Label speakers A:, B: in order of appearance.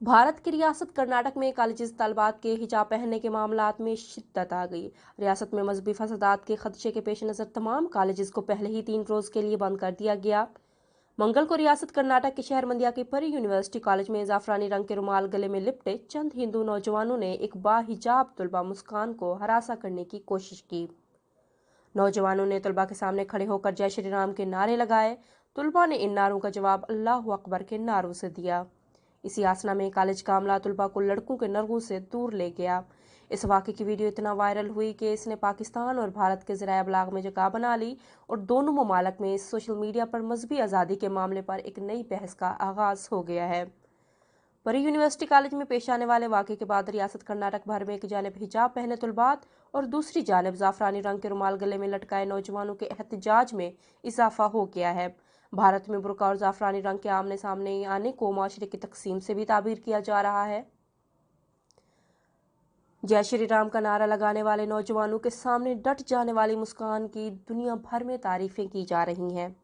A: भारत की रियासत कर्नाटक में कॉलेज तलबात के हिजाब पहनने के मामलात में शिद्दत आ गई। रियासत में मजहबी फसादात के खदशे के पेश नज़र तमाम कॉलेज को पहले ही 3 रोज़ के लिए बंद कर दिया गया। मंगल को रियासत कर्नाटक के शहर मंड्या के परी यूनिवर्सिटी कॉलेज में जाफरानी रंग के रुमाल गले में लिपटे चंद हिंदू नौजवानों ने एक बाहिजाब तलबा मुस्कान को हरासा करने की कोशिश की। नौजवानों ने तलबा के सामने खड़े होकर जय श्री राम के नारे लगाए। तलबा ने इन नारों का जवाब अल्लाह अकबर के नारों से दिया। इसी आसना में कॉलेज का अमला तलबा को लड़कों के नरगों से दूर ले गया। इस वाक़े की वीडियो इतना वायरल हुई कि इसने पाकिस्तान और भारत के ज़राए अबलाग में जगह बना ली और दोनों ममालिक में सोशल मीडिया पर मजहबी आज़ादी के मामले पर एक नई बहस का आगाज़ हो गया है। परी यूनिवर्सिटी कॉलेज में पेश आने वाले वाक़े के बाद रियासत कर्नाटक भर में एक जानिब हिजाब पहने तलबात और दूसरी जानिब जाफरानी रंग के रुमाल गले में लटकाए नौजवानों के एहतजाज में इजाफा हो गया है। भारत में बुर्का और जाफरानी रंग के आमने सामने आने को माशरे की तकसीम से भी ताबीर किया जा रहा है। जय श्री राम का नारा लगाने वाले नौजवानों के सामने डट जाने वाली मुस्कान की दुनिया भर में तारीफें की जा रही हैं।